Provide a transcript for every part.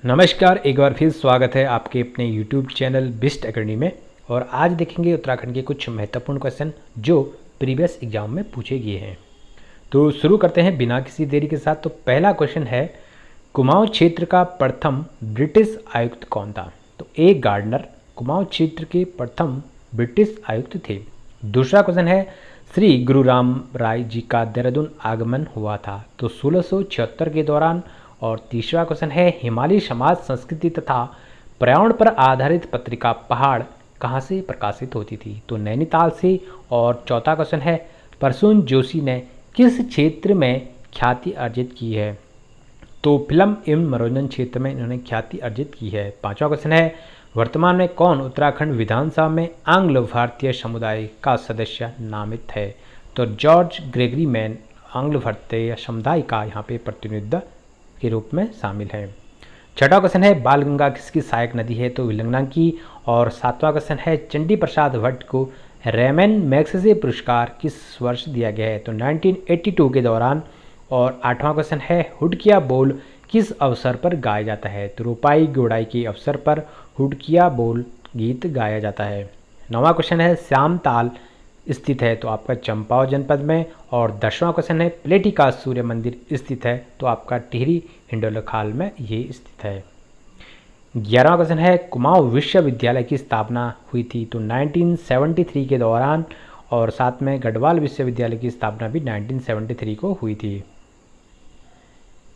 नमस्कार, एक बार फिर स्वागत है आपके अपने YouTube चैनल बिस्ट एकेडमी में। और आज देखेंगे उत्तराखंड के कुछ महत्वपूर्ण क्वेश्चन जो प्रीवियस एग्जाम में पूछे गए हैं। तो शुरू करते हैं बिना किसी देरी के साथ। तो पहला क्वेश्चन है, कुमाऊं क्षेत्र का प्रथम ब्रिटिश आयुक्त कौन था? तो ए गार्डनर कुमाऊं क्षेत्र के प्रथम ब्रिटिश आयुक्त थे। दूसरा क्वेश्चन है, श्री गुरु राम राय जी का देहरादून आगमन हुआ था तो 1676 के दौरान। और तीसरा क्वेश्चन है, हिमालय समाज संस्कृति तथा पर्यावरण पर आधारित पत्रिका पहाड़ कहाँ से प्रकाशित होती थी? तो नैनीताल से। और चौथा क्वेश्चन है, प्रसून जोशी ने किस क्षेत्र में ख्याति अर्जित की है? तो फिल्म एवं मनोरंजन क्षेत्र में इन्होंने ख्याति अर्जित की है। पांचवा क्वेश्चन है, वर्तमान में कौन उत्तराखंड विधानसभा में आंग्ल भारतीय समुदाय का सदस्य नामित है? तो जॉर्ज ग्रेगरी मैन आंग्ल भारतीय समुदाय का यहाँ पे प्रतिनिधित्व के रूप में शामिल है। छठा क्वेश्चन है, बालगंगा किसकी सहायक नदी है? तो विलंगना की। और सातवां क्वेश्चन है, चंडी प्रसाद भट्ट को रेमन मैग्सेसे पुरस्कार किस वर्ष दिया गया है? तो 1982 के दौरान। और आठवां क्वेश्चन है, हुडकिया बोल किस अवसर पर गाया जाता है? तो रोपाई गोड़ाई के अवसर पर हुडकिया बोल गीत गाया जाता है। नौवां क्वेश्चन है, श्यामताल स्थित है तो आपका चंपावत जनपद में। और 10वां क्वेश्चन है, प्लेटी का सूर्य मंदिर स्थित है तो आपका टिहरी हिंडोलखाल में ये स्थित है। 11वां क्वेश्चन है, कुमाऊं विश्वविद्यालय की स्थापना हुई थी तो 1973 के दौरान। और साथ में गढ़वाल विश्वविद्यालय की स्थापना भी 1973 को हुई थी।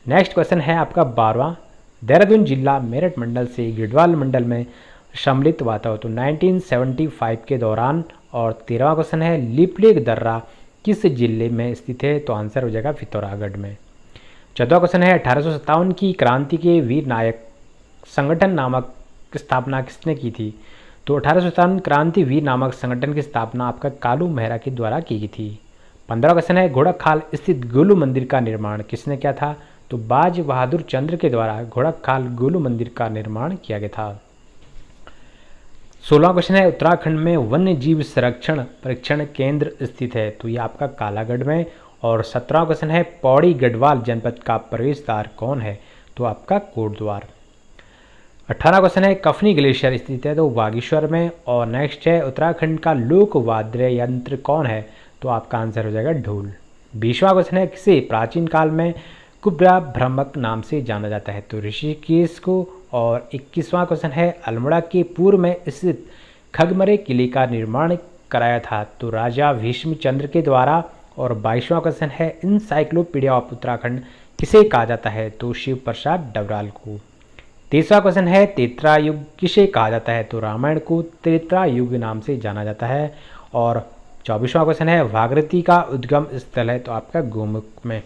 नेक्स्ट क्वेश्चन है आपका 12वां, देहरादून जिला मेरठ मंडल से गढ़वाल मंडल में सम्मिलित हुआ था तो 1975 के दौरान। और 13वां क्वेश्चन है, लिपलेख दर्रा किस जिले में स्थित है? तो आंसर हो जाएगा पिथौरागढ़ में। 14वां क्वेश्चन है, 1857 की क्रांति के वीर नायक संगठन नामक स्थापना किसने की थी? तो 1857 क्रांति वीर नामक संगठन की स्थापना आपका कालू मेहरा के द्वारा की गई थी। 15वां क्वेश्चन है, घोड़ाखाल स्थित गोलू मंदिर का निर्माण किसने किया था? तो बाज बहादुर चंद्र के द्वारा घोड़ाखाल गोलू मंदिर का निर्माण किया गया था। 16वां क्वेश्चन है, उत्तराखंड में वन्य जीव संरक्षण परीक्षण केंद्र स्थित है तो ये आपका कालागढ़ में। और 17वां क्वेश्चन है, पौड़ी गढ़वाल जनपद का प्रवेश द्वार कौन है? तो आपका कोटद्वार। 18वां क्वेश्चन है, कफनी ग्लेशियर स्थित है तो बागेश्वर में। और नेक्स्ट है, उत्तराखंड का लोक वाद्य यंत्र कौन है? तो आपका आंसर हो जाएगा ढोल। 20वां क्वेश्चन है, किसे प्राचीन काल में कुब्रा भ्रमक नाम से जाना जाता है? तो ऋषिकेश को। और 21वां क्वेश्चन है, अल्मोड़ा के पूर्व में स्थित खगमरे किले का निर्माण कराया था तो राजा भीष्मचंद्र के द्वारा। और 22वां क्वेश्चन है, इंसाइक्लोपीडिया ऑफ उत्तराखंड किसे कहा जाता है? तो शिव प्रसाद डबराल को। 23वां क्वेश्चन है, त्रेता युग किसे कहा जाता है? तो रामायण को त्रेता युग नाम से जाना जाता है। और 24वां क्वेश्चन है, भागीरथी का उद्गम स्थल है तो आपका गोमुख में।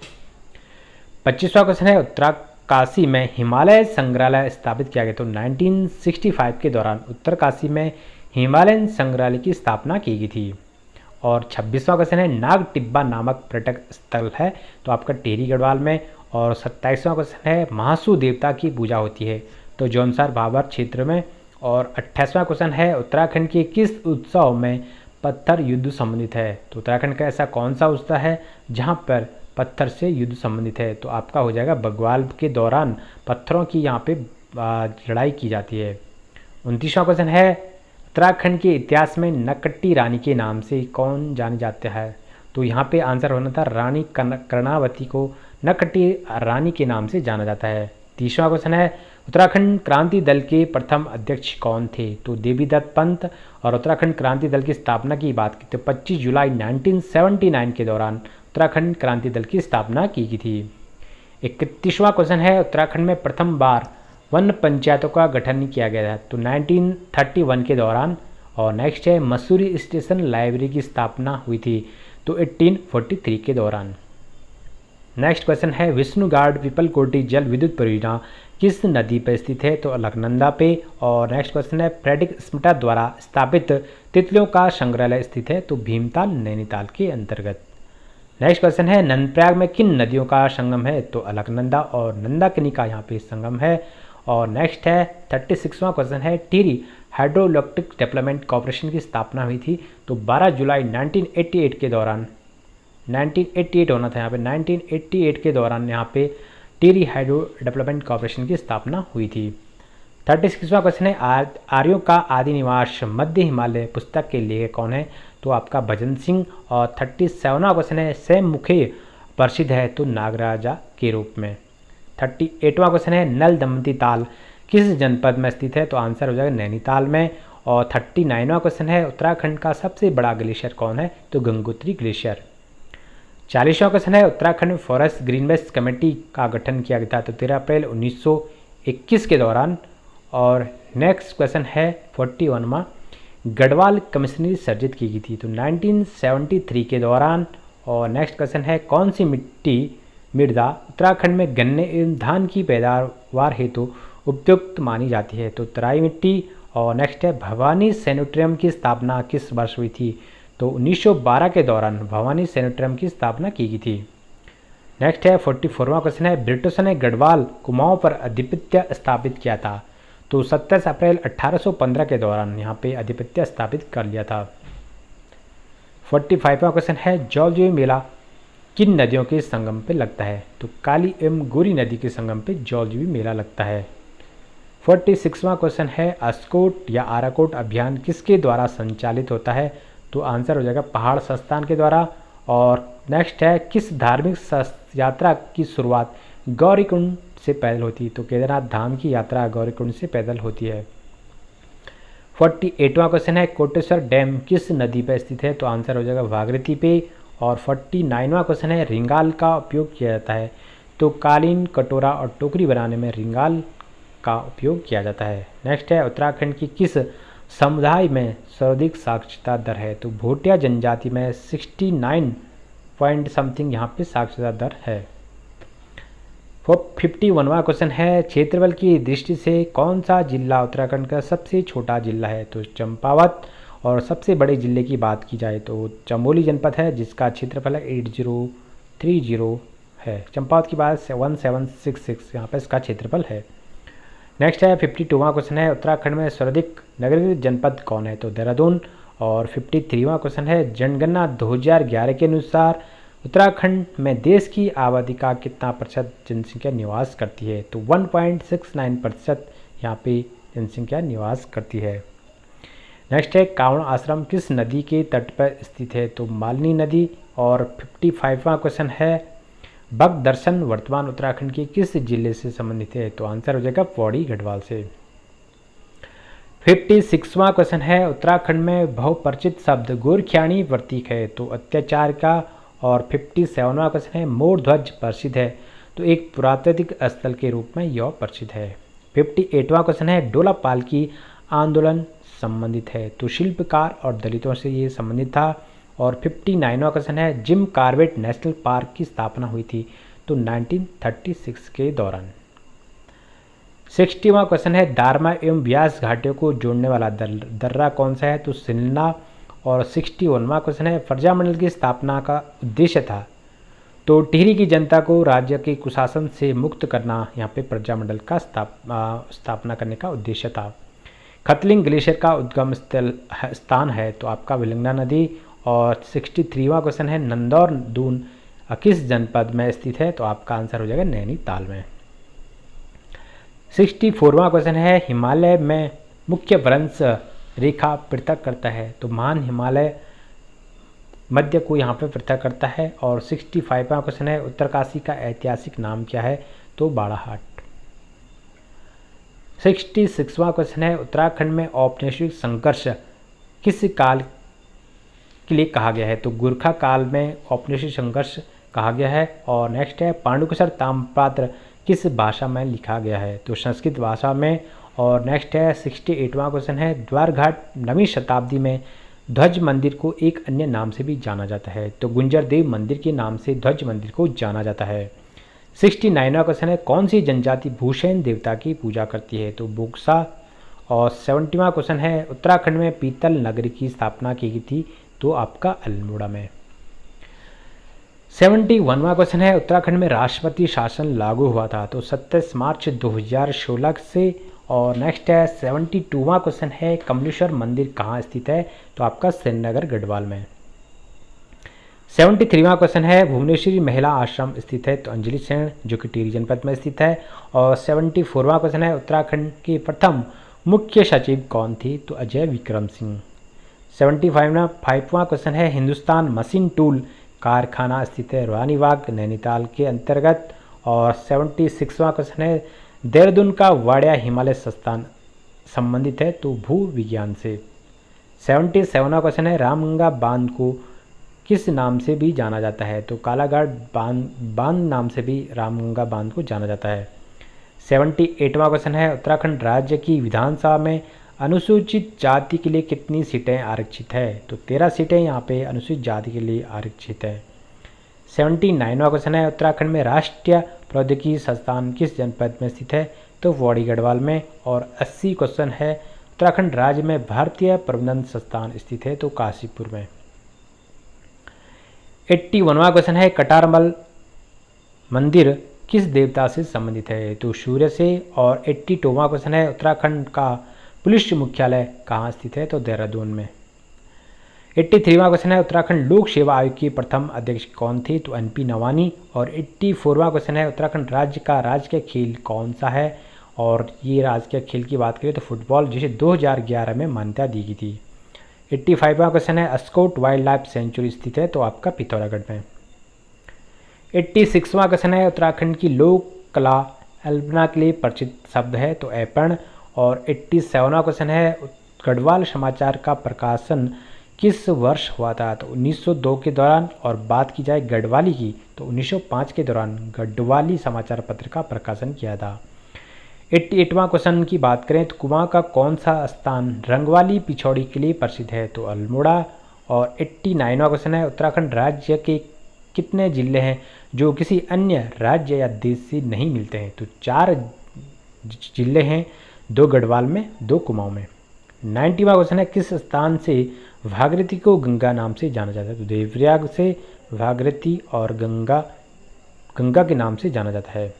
25वां क्वेश्चन है, उत्तरकाशी में हिमालय संग्रहालय स्थापित किया गया तो 1965 के दौरान उत्तरकाशी में हिमालयन संग्रहालय की स्थापना की गई थी। और 26वां क्वेश्चन है, नाग टिब्बा नामक पर्यटक स्थल है तो आपका टिहरी गढ़वाल में। और 27वां क्वेश्चन है, महासू देवता की पूजा होती है तो जौनसार भाबर क्षेत्र में। और 28वां क्वेश्चन है, उत्तराखंड के किस उत्सव में पत्थर युद्ध संबंधित है? तो उत्तराखंड का ऐसा कौन सा उत्सव है जहाँ पर पत्थर से युद्ध संबंधित है? तो आपका हो जाएगा बग्वाल के दौरान पत्थरों की यहाँ पे लड़ाई की जाती है। 29वां क्वेश्चन है, उत्तराखंड के इतिहास में नकट्टी रानी के नाम से कौन जाने जाता है? तो यहाँ पे आंसर होना था रानी कर्णावती को नकट्टी रानी के नाम से जाना जाता है। 30वां क्वेश्चन है, उत्तराखंड क्रांति दल के प्रथम अध्यक्ष कौन थे? तो देवीदत्त पंत। और उत्तराखंड क्रांति दल की स्थापना की बात की तो 25 जुलाई 1979 के दौरान उत्तराखंड क्रांति दल की स्थापना की गई थी। 31वां क्वेश्चन है, उत्तराखंड में प्रथम बार वन पंचायतों का गठन किया गया था तो 1931 के दौरान। और नेक्स्ट है, मसूरी स्टेशन लाइब्रेरी की स्थापना हुई थी तो 1843 के दौरान। नेक्स्ट क्वेश्चन है, विष्णुगाड पीपलकोटी जल विद्युत परियोजना किस नदी पर स्थित है? तो अलकनंदा पे। और नेक्स्ट क्वेश्चन है, फ्रेडरिक स्मिटा द्वारा स्थापित तितलियों का संग्रहालय स्थित है तो भीमताल नैनीताल के अंतर्गत। नेक्स्ट क्वेश्चन है, नंदप्रयाग में किन नदियों का संगम है? तो अलकनंदा और नंदाकिनी का यहाँ पे संगम है। और नेक्स्ट है 36वां क्वेश्चन है, टिहरी हाइड्रोइलेक्ट्रिक डेवलपमेंट कॉरपोरेशन की स्थापना हुई थी तो 12 जुलाई 1988 के दौरान 1988 होना था यहाँ पे 1988 के दौरान यहाँ पे टिहरी हाइड्रो डेवलपमेंट कॉरपोरेशन की स्थापना हुई थी। 36वां क्वेश्चन है आर्यों का आदि निवास मध्य हिमालय पुस्तक के लेखक कौन है? तो आपका भजन सिंह। और 37वां क्वेश्चन है सैम मुखे प्रसिद्ध है तो नागराजा के रूप में। 38वां क्वेश्चन है नल दमती ताल किस जनपद में स्थित है? तो आंसर हो जाएगा नैनीताल में। और 39वां क्वेश्चन है उत्तराखंड का सबसे बड़ा ग्लेशियर कौन है? तो गंगोत्री ग्लेशियर। 40वां क्वेश्चन है उत्तराखंड में फॉरेस्ट ग्रीनवेस्ट कमेटी का गठन किया गया था तो 13 अप्रैल 1921 के दौरान। और नेक्स्ट क्वेश्चन है 41वां गढ़वाल कमिश्नरी सर्जित की गई थी तो 1973 के दौरान। और नेक्स्ट क्वेश्चन है कौन सी मृदा उत्तराखंड में गन्ने एवं धान की पैदावार हेतु उपयुक्त मानी जाती है? तो तराई मिट्टी। और नेक्स्ट है भवानी सैनिटोरियम की स्थापना किस वर्ष हुई थी? तो 1912 के दौरान भवानी सैनिटोरियम की स्थापना की गई थी। नेक्स्ट है 44वां क्वेश्चन है ब्रिटिशों ने गढ़वाल कुमाऊं पर आधिपत्य स्थापित किया था तो 27 अप्रैल 1815 के दौरान यहाँ पे आधिपत्य स्थापित कर लिया था। 45वां क्वेश्चन है जौलजीबी मेला किन नदियों के संगम पे लगता है? तो काली एवं गोरी नदी के संगम पे जौलजीबी मेला लगता है। 46वां क्वेश्चन है अस्कोट या आराकोट अभियान किसके द्वारा संचालित होता है? तो आंसर हो जाएगा पहाड़ संस्थान के द्वारा। और नेक्स्ट है किस धार्मिक यात्रा की शुरुआत गौरीकुंड से पैदल होती है? तो केदारनाथ धाम की यात्रा गौरीकुंड से पैदल होती है। 48वां क्वेश्चन है कोटेश्वर डैम किस नदी पर स्थित है? तो आंसर हो जाएगा भागीरथी पे। और 49वां क्वेश्चन है रिंगाल का उपयोग किया जाता है तो कालीन कटोरा और टोकरी बनाने में रिंगाल का उपयोग किया जाता है। नेक्स्ट है उत्तराखंड की किस समुदाय में सर्वाधिक साक्षरता दर है? तो भोटिया जनजाति में 69 पॉइंट समथिंग यहाँ पे साक्षरता दर है। 51वां क्वेश्चन है क्षेत्रफल की दृष्टि से कौन सा जिला उत्तराखंड का सबसे छोटा जिला है? तो चंपावत। और सबसे बड़े जिले की बात की जाए तो चमोली जनपद है जिसका क्षेत्रफल है 8030 है। चंपावत की बात 1766 यहाँ पर इसका क्षेत्रफल है। नेक्स्ट है 52वां क्वेश्चन है उत्तराखंड में सर्वाधिक नगरीय जनपद कौन है? तो देहरादून। और 53वां क्वेश्शन है जनगणना 2011 के अनुसार उत्तराखंड में देश की आबादी का कितना प्रतिशत जनसंख्या निवास करती है? तो 1.69% यहाँ पे जनसंख्या निवास करती है। नेक्स्ट है कावड़ आश्रम किस नदी के तट पर स्थित है? तो मालिनी नदी। और 55वां क्वेश्चन है बग दर्शन वर्तमान उत्तराखंड के किस जिले से संबंधित है? तो आंसर हो जाएगा पौड़ी गढ़वाल से। 56वां क्वेश्चन है उत्तराखंड में बहुपरिचित शब्द गोरखियानी प्रतीक है तो अत्याचार का। और 57वां क्वेश्चन है मोर ध्वज प्रसिद्ध है तो एक पुरातात्विक स्थल के रूप में यह प्रसिद्ध है। 58वां क्वेश्चन है डोला पालकी आंदोलन संबंधित है तो शिल्पकार और दलितों से ये संबंधित था। और 59वां क्वेश्चन है जिम कॉर्बेट नेशनल पार्क की स्थापना हुई थी तो 1936 के दौरान। 60वां क्वेश्चन है दारमा एवं ब्यास घाटियों को जोड़ने वाला दर्रा कौन सा है? तो सिलना। और 61वां क्वेश्चन है प्रजामंडल की स्थापना का उद्देश्य था तो टिहरी की जनता को राज्य के कुशासन से मुक्त करना यहाँ पे प्रजामंडल का स्थापना करने का उद्देश्य था। खतलिंग ग्लेशियर का उद्गम स्थान है तो आपका विलंगना नदी। और 63वां क्वेश्चन है नंदौर दून किस जनपद में स्थित है? तो आपका आंसर हो जाएगा नैनीताल में। 64वां क्वेश्चन है हिमालय में मुख्य भ्रंश रेखा पृथक करता है तो महान हिमालय मध्य को यहाँ पे पृथक करता है। और 65वां क्वेश्चन है उत्तरकाशी का ऐतिहासिक नाम क्या है? तो बाड़ाहाट। 66वां क्वेश्चन है उत्तराखंड में औपनिवेशिक संघर्ष किस काल के लिए कहा गया है? तो गुरखा काल में औपनिवेशिक संघर्ष कहा गया है। और नेक्स्ट है पांडुकेश्वर ताम्रपत्र किस भाषा में लिखा गया है? तो संस्कृत भाषा में। और नेक्स्ट है 68वां क्वेश्चन है द्वारघाट 9वीं शताब्दी में ध्वज मंदिर को एक अन्य नाम से भी जाना जाता है तो गुंजर देव मंदिर के नाम से ध्वज मंदिर को जाना जाता है। 69वां क्वेश्चन है कौन सी जनजाति भूषण देवता की पूजा करती है? तो बुक्सा। और 70वां क्वेश्चन है उत्तराखंड में पीतल नगरी की स्थापना की गई थी तो आपका अल्मोड़ा में। 71वां क्वेश्चन है उत्तराखंड में राष्ट्रपति शासन लागू हुआ था तो 27 मार्च 2016 से। और नेक्स्ट है 72वां क्वेश्चन है कमलेश्वर मंदिर कहाँ स्थित है? तो आपका श्रीनगर गढ़वाल में। 73वां क्वेश्चन है भुवनेश्वरी महिला आश्रम स्थित है तो अंजलि सेन जो कि टिहरी जनपद में स्थित है। और 74वां क्वेश्चन है उत्तराखंड की प्रथम मुख्य सचिव कौन थी तो अजय विक्रम सिंह। 75वां क्वेश्चन है हिंदुस्तान मशीन टूल कारखाना स्थित है रानीबाग नैनीताल के अंतर्गत। और 76वां क्वेश्चन है देहरादून का वाडिया हिमालय संस्थान संबंधित है तो भू विज्ञान से। 77वां क्वेश्चन है रामगंगा बांध को किस नाम से भी जाना जाता है तो कालाघाट बांध नाम से भी रामगंगा बांध को जाना जाता है। 78वां क्वेश्चन है उत्तराखंड राज्य की विधानसभा में अनुसूचित जाति के लिए कितनी सीटें आरक्षित है तो 13 सीटें यहाँ पे अनुसूचित जाति के लिए आरक्षित है। 79वां क्वेश्चन है उत्तराखंड में राष्ट्रीय प्रौद्योगिकी संस्थान किस जनपद में स्थित है तो पौड़ी गढ़वाल में। और 80 क्वेश्चन है उत्तराखंड राज्य में भारतीय प्रबंधन संस्थान स्थित है तो काशीपुर में। 81वां क्वेश्चन है कटारमल मंदिर किस देवता से संबंधित है तो सूर्य से। और 82वां क्वेश्चन है उत्तराखंड का पुलिस मुख्यालय कहाँ स्थित है तो देहरादून में। 83वां क्वेश्चन है उत्तराखंड लोक सेवा आयोग की प्रथम अध्यक्ष कौन थी तो NP नवानी। और 84वां क्वेश्चन है उत्तराखंड राज्य का राजकीय खेल कौन सा है और ये राजकीय खेल की बात करें तो फुटबॉल जिसे 2011 में मान्यता दी गई थी। 85वां क्वेश्चन है अस्कोट वाइल्ड लाइफ सेंचुरी स्थित है तो आपका पिथौरागढ़ में। 86वां क्वेश्चन है उत्तराखंड की लोक कला अल्पना के लिए परिचित शब्द है तो ऐपण। और 87वां क्वेश्चन है गढ़वाल समाचार का प्रकाशन किस वर्ष हुआ था तो 1902 के दौरान। और बात की जाए गढ़वाली की तो 1905 के दौरान गढ़वाली समाचार पत्र का प्रकाशन किया था। 88वां क्वेश्चन की बात करें तो कुमाऊं का कौन सा स्थान रंगवाली पिछौड़ी के लिए प्रसिद्ध है तो अल्मोड़ा। और 89वां क्वेश्चन है उत्तराखंड राज्य के कितने जिले हैं जो किसी अन्य राज्य या देश से नहीं मिलते हैं तो 4 जिले हैं, 2 गढ़वाल में 2 कुमाऊं में। 90वां क्वेश्चन है किस स्थान से भागीरथी को गंगा नाम से जाना जाता है तो देवप्रयाग से भागीरथी और गंगा के नाम से जाना जाता है।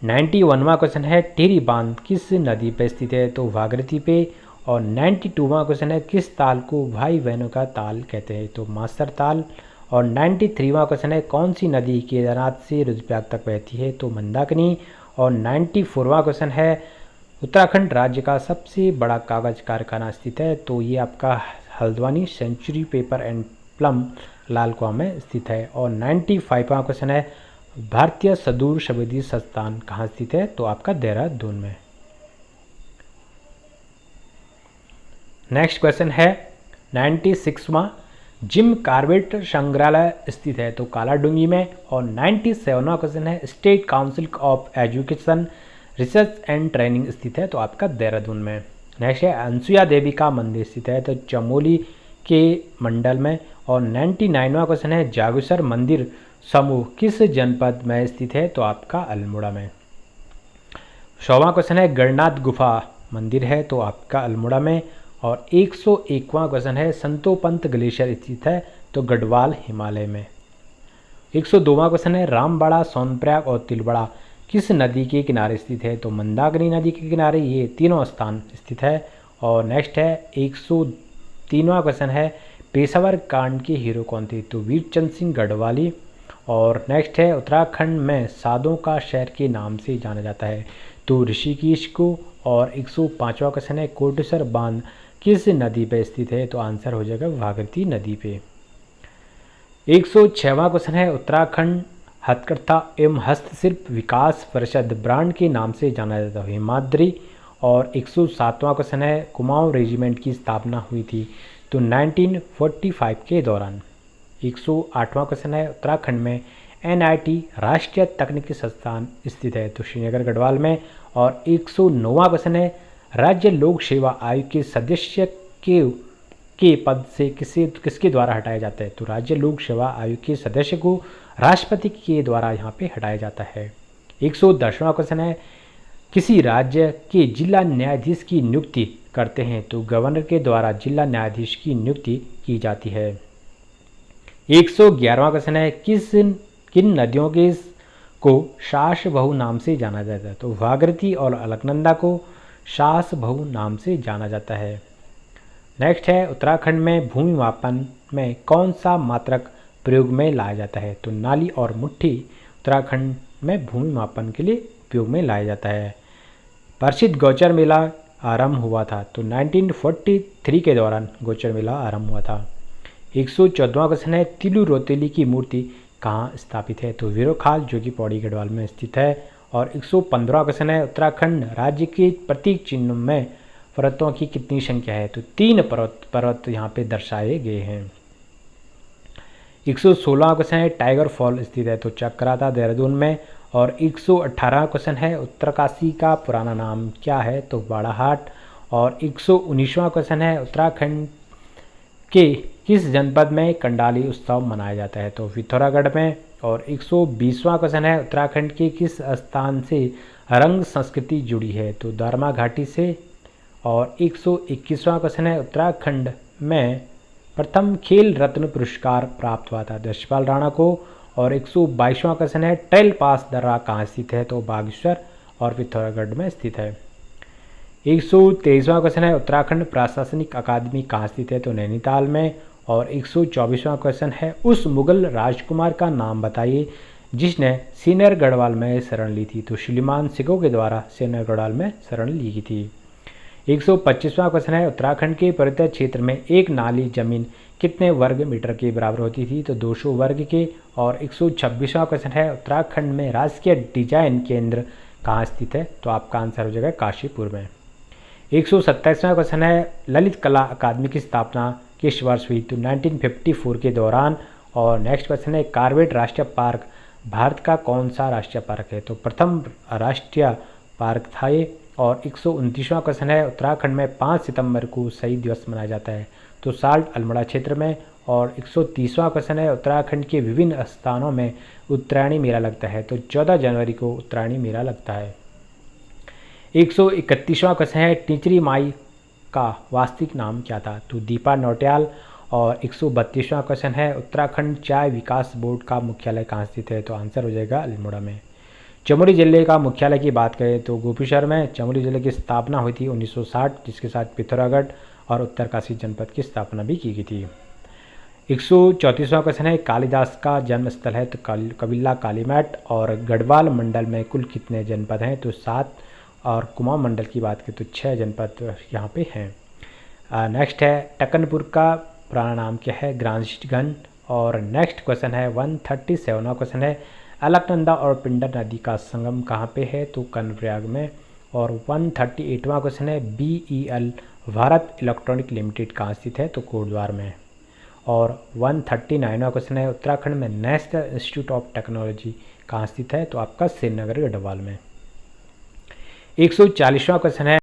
91वां क्वेश्चन है टिहरी बांध किस नदी पर स्थित है तो भागीरथी पे। और 92वां क्वेश्चन है किस ताल को भाई बहनों का ताल कहते हैं तो मास्तर ताल। और 93वां क्वेश्चन है कौन सी नदी केदारनाथ से रुद्रप्रयाग तक बहती है तो मंदाकिनी। और 94वां क्वेश्चन है उत्तराखंड राज्य का सबसे बड़ा कागज कारखाना स्थित है तो ये आपका Haldwani Century Paper and Pulp Lal Kuan में स्थित है। और 95वां क्वेश्चन है भारतीय सुदूर संवेदी संस्थान कहाँ स्थित है तो आपका देहरादून में। नेक्स्ट क्वेश्चन है 96वां जिम कार्बेट संग्रहालय स्थित है तो कालाडूंगी में। और 97वां क्वेश्चन है state council of education research and training स्थित है तो आपका देहरादून में। नेक्स्ट है अनसुईया देवी का मंदिर स्थित है तो चमोली के मंडल में। और 99वां क्वेश्चन है जागेश्वर मंदिर समूह किस जनपद में स्थित है तो आपका अल्मोड़ा में। 100वां क्वेश्चन है गणनाथ गुफा मंदिर है तो आपका अल्मोड़ा में। और 101वां क्वेश्चन है संतोपंत ग्लेशियर स्थित है तो गढ़वाल हिमालय में। 102वां क्वेश्चन है रामबाड़ा सोनप्रयाग और तिलबड़ा किस नदी के किनारे स्थित है तो मंदाकिनी नदी के किनारे ये तीनों स्थान स्थित है। और नेक्स्ट है 103वां क्वेश्चन है पेशावर कांड के हीरो कौन थे तो वीरचंद सिंह गढ़वाली। और नेक्स्ट है उत्तराखंड में साधुओं का शहर के नाम से जाना जाता है तो ऋषिकेश को। और 105वां क्वेश्चन है कोटेश्वर बांध किस नदी पे स्थित है तो आंसर हो जाएगा भागीरथी नदी पे। 106वां क्वेश्चन है उत्तराखंड हथकरघा एवं हस्तशिल्प विकास परिषद ब्रांड के नाम से जाना जाता है हिमाद्री। और 107वां क्वेश्चन है कुमाऊं रेजिमेंट की स्थापना हुई थी तो 1945 के दौरान। 108वां क्वेश्चन है उत्तराखंड में NIT राष्ट्रीय तकनीकी संस्थान स्थित है तो श्रीनगर गढ़वाल में। और 109वां क्वेश्चन है राज्य लोक सेवा आयोग के सदस्य के पद से किसके द्वारा हटाया जाता है तो राज्य लोक सेवा आयोग के सदस्य को राष्ट्रपति के द्वारा यहाँ पे हटाया जाता है। 110वां क्वेश्चन है किसी राज्य के जिला न्यायाधीश की नियुक्ति करते हैं तो गवर्नर के द्वारा जिला न्यायाधीश की नियुक्ति की जाती है। 111वां क्वेश्चन है किन नदियों के को सास बहू नाम से जाना जाता है तो भागीरथी और अलकनंदा को सास बहू नाम से जाना जाता है। नेक्स्ट है उत्तराखंड में भूमि मापन में कौन सा मात्रक प्रयोग में लाया जाता है? तो नाली और मुट्ठी उत्तराखंड में भूमि मापन के लिए उपयोग में लाया जाता है। प्रसिद्ध गौचर मेला आरंभ हुआ था? तो 1943 के दौरान गौचर मेला आरंभ हुआ था। 114वां क्वेश्चन है तिलु रोतेली की मूर्ति कहाँ स्थापित है? तो वीरोखाल जो कि पौड़ी गढ़वाल में स्थित है। और 115वां क्वेश्चन है उत्तराखंड राज्य के प्रतीक चिन्ह में पर्वतों की कितनी संख्या है? तो 3 पर्वत यहाँ पे दर्शाए गए हैं। 116वां क्वेश्चन है टाइगर फॉल स्थित है? तो चक्राता देहरादून में। और 118वां क्वेश्चन है उत्तरकाशी का पुराना नाम क्या है? तो बाड़ाहाट। और 119वां क्वेश्चन है उत्तराखंड के किस जनपद में कंडाली उत्सव मनाया जाता है? तो पिथौरागढ़ में। और 120वां क्वेश्चन है उत्तराखंड के किस स्थान से रंग संस्कृति जुड़ी है? तो दारमा घाटी से। और 121वां क्वेश्चन है उत्तराखंड में प्रथम खेल रत्न पुरस्कार प्राप्त हुआ था? यशपाल राणा को। और 122वां क्वेश्चन है टेल पास दर्रा कहाँ स्थित है? तो बागेश्वर और पिथौरागढ़ में स्थित है। 123वां क्वेश्चन है उत्तराखंड प्रशासनिक अकादमी कहाँ स्थित है? तो नैनीताल में। और 124वां क्वेश्चन है उस मुगल राजकुमार का नाम बताइए जिसने सीनियर गढ़वाल में शरण ली थी? तो सुलेमान सिकोह के द्वारा सीनियर गढ़वाल में शरण ली गई थी। 125वां क्वेश्चन है उत्तराखंड के पर्वतीय क्षेत्र में एक नाली जमीन कितने वर्ग मीटर के बराबर होती थी? तो 200 वर्ग के। और 126वां क्वेश्चन है उत्तराखंड में राजकीय डिजाइन केंद्र कहाँ स्थित है? तो आपका आंसर हो जाएगा काशीपुर में। 127वां क्वेश्चन है ललित कला अकादमी की स्थापना किस वर्ष हुई? तो 1954 के दौरान। और नेक्स्ट क्वेश्चन है कॉर्बेट राष्ट्रीय पार्क भारत का कौन सा राष्ट्रीय पार्क है? तो प्रथम राष्ट्रीय पार्क था ये। और 129वां क्वेश्चन है उत्तराखंड में 5 सितंबर को शहीद दिवस मनाया जाता है? तो साल्ट अल्मोड़ा क्षेत्र में। और 130वां क्वेश्चन है उत्तराखंड के विभिन्न स्थानों में उत्तरायणी मेला लगता है? तो 14 जनवरी को उत्तरायणी मेला लगता है। 131वां क्वेश्चन है टिंचरी माई का वास्तविक नाम क्या था? तो दीपा नौटियाल। और 132वां क्वेश्चन है उत्तराखंड चाय विकास बोर्ड का मुख्यालय कहाँ स्थित है? तो आंसर हो जाएगा अल्मोड़ा में। चमोली जिले का मुख्यालय की बात करें तो गोपीशहर में। चमोली जिले की स्थापना हुई थी 1960 जिसके साथ पिथौरागढ़ और उत्तरकाशी जनपद की स्थापना भी की गई थी। 134वां क्वेश्चन है कालिदास का जन्म स्थल है? तो कबिल्ला कालीमेट। और गढ़वाल मंडल में कुल कितने जनपद हैं? तो 7। और कुमाऊं मंडल की बात करें तो 6 जनपद यहाँ पे हैं। नेक्स्ट है टकनपुर का पुराना नाम क्या है? ग्रांसगंज। और नेक्स्ट क्वेश्चन है 137वां क्वेश्चन है अलकनंदा और पिंडर नदी का संगम कहाँ पे है? तो कर्णप्रयाग में। और 138वां क्वेश्चन है BEL भारत इलेक्ट्रॉनिक लिमिटेड कहाँ स्थित है? तो कोटद्वार में। और 139वां क्वेश्चन है उत्तराखंड में नेशनल इंस्टीट्यूट ऑफ टेक्नोलॉजी कहाँ स्थित है? तो आपका श्रीनगर गढ़वाल में। 140वां क्वेश्चन है